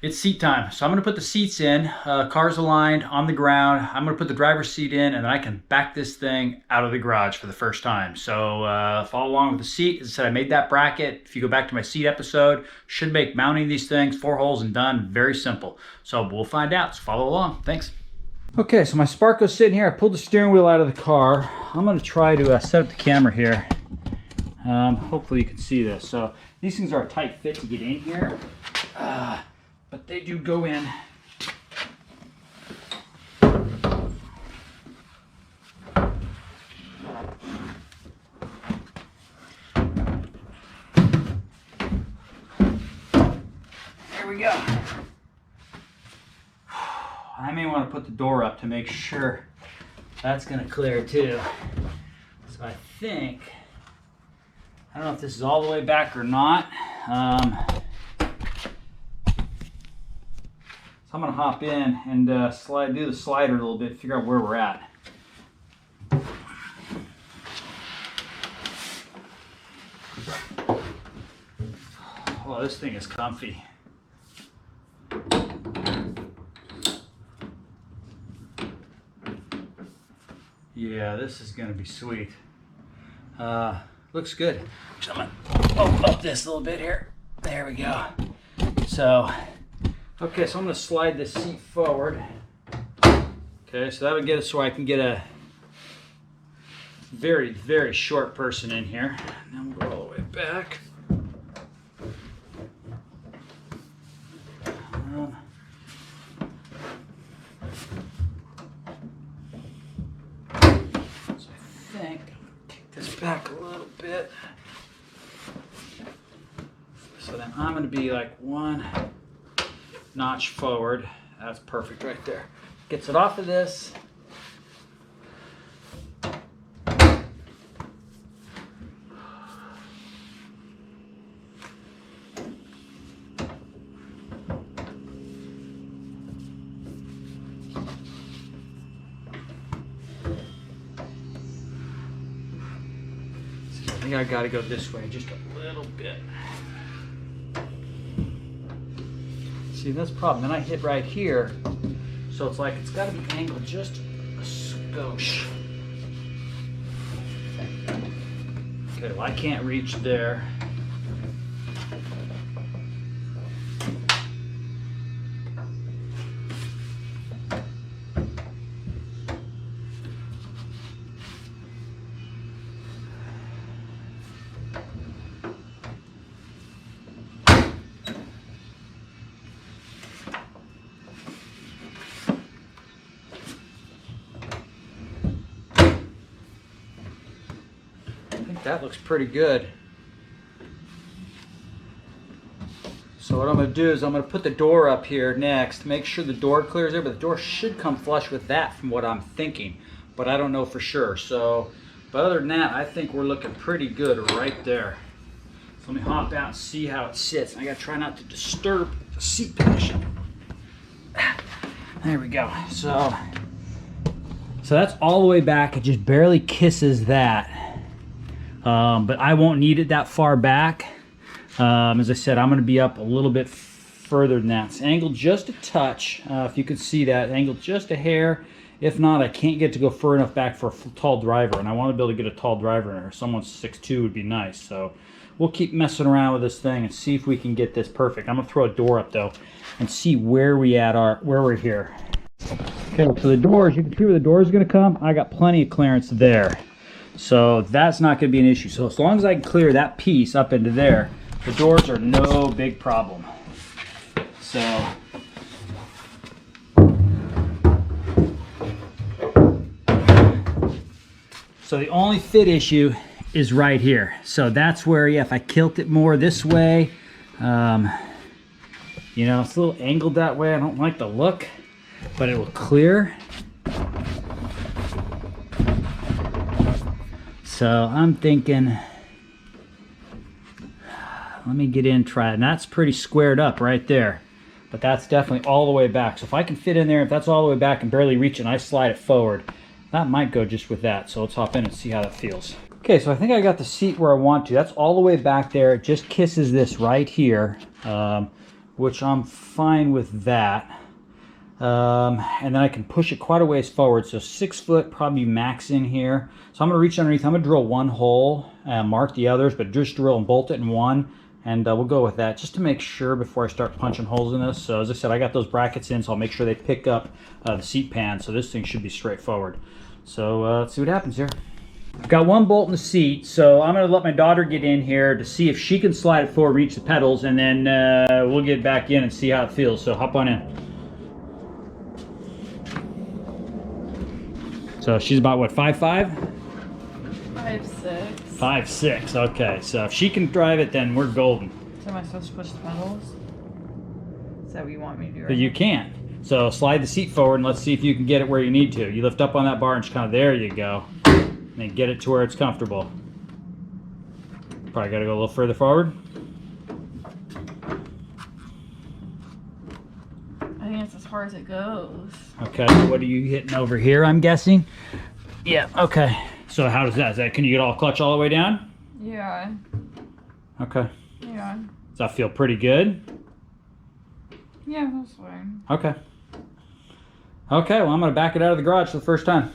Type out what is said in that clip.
It's seat time. So I'm gonna put the seats in, cars aligned on the ground. I'm gonna put the driver's seat in and then I can back this thing out of the garage for the first time. So follow along with the seat. As I said, I made that bracket. If you go back to my seat episode, should make mounting these things 4 holes and done. Very simple. So we'll find out. So follow along. Thanks. Okay, so my Sparko's sitting here. I pulled the steering wheel out of the car. I'm gonna try to set up the camera here. Hopefully you can see this. So these things are a tight fit to get in here. But they do go in. There we go. I may want to put the door up to make sure that's going to clear too. So I think, I don't know if this is all the way back or not. I'm gonna hop in and do the slider a little bit, figure out where we're at. Oh, this thing is comfy. Yeah, this is gonna be sweet. Looks good. So I'm gonna open up this a little bit here. There we go. So. Okay, so I'm going to slide this seat forward. Okay, so that would get us so I can get a very, very short person in here. And then we'll go all the way back. So I think I'll kick this back a little bit. So then I'm going to be like 1 notch forward. That's perfect right there. Gets it off of this. See, I think I got to go this way just a little bit. See, that's the problem. Then I hit right here, so it's like it's got to be angled just a skosh. Okay, well I can't reach there. That looks pretty good. So what I'm going to do is I'm going to put the door up here next, make sure the door clears there, but the door should come flush with that from what I'm thinking, but I don't know for sure. So, but other than that, I think we're looking pretty good right there. So let me hop out and see how it sits. I got to try not to disturb the seat position. There we go. So that's all the way back. It just barely kisses that. But I won't need it that far back. As I said, I'm going to be up a little bit further than that. It's angled just a touch. If you can see that, angled just a hair. If not, I can't get to go far enough back for a tall driver, and I want to be able to get a tall driver in there. Someone 6'2" would be nice. So we'll keep messing around with this thing and see if we can get this perfect. I'm going to throw a door up though and see where we're here. Okay, so the doors, you can see where the door is going to come. I got plenty of clearance there. So that's not going to be an issue. So as long as I can clear that piece up into there, the doors are no big problem. So the only fit issue is right here. So that's where, yeah, if I kilt it more this way, you know, it's a little angled that way. I don't like the look, but it will clear. So I'm thinking, let me get in, try it. And that's pretty squared up right there. But that's definitely all the way back. So if I can fit in there, if that's all the way back and barely reach it, and I slide it forward, that might go just with that. So let's hop in and see how that feels. Okay, so I think I got the seat where I want to. That's all the way back there. It just kisses this right here, which I'm fine with that. And then I can push it quite a ways forward, so 6 foot probably max in here. So I'm going to reach underneath. I'm going to drill one hole, mark the others, but just drill and bolt it in one, and we'll go with that just to make sure before I start punching holes in this. So as I said, I got those brackets in, so I'll make sure they pick up the seat pan, so this thing should be straightforward. So let's see what happens here. I've got one bolt in the seat, so I'm going to let my daughter get in here to see if she can slide it forward, reach the pedals, and then we'll get back in and see how it feels. So hop on in. So she's about what, 5'5"? 5'6". 5'6", okay. So if she can drive it, then we're golden. So am I supposed to push the pedals? Is that what you want me to do right But you can't. So slide the seat forward and let's see if you can get it where you need to. You lift up on that bar and just kind of, there you go. And then get it to where it's comfortable. Probably got to go a little further forward. I think it's as far as it goes. Okay, what are you hitting over here, I'm guessing? Yeah, okay. So how does that, can you get all clutch all the way down? Yeah. Okay. Yeah. Does that feel pretty good? Yeah, that's fine. Okay. Okay, well I'm going to back it out of the garage for the first time.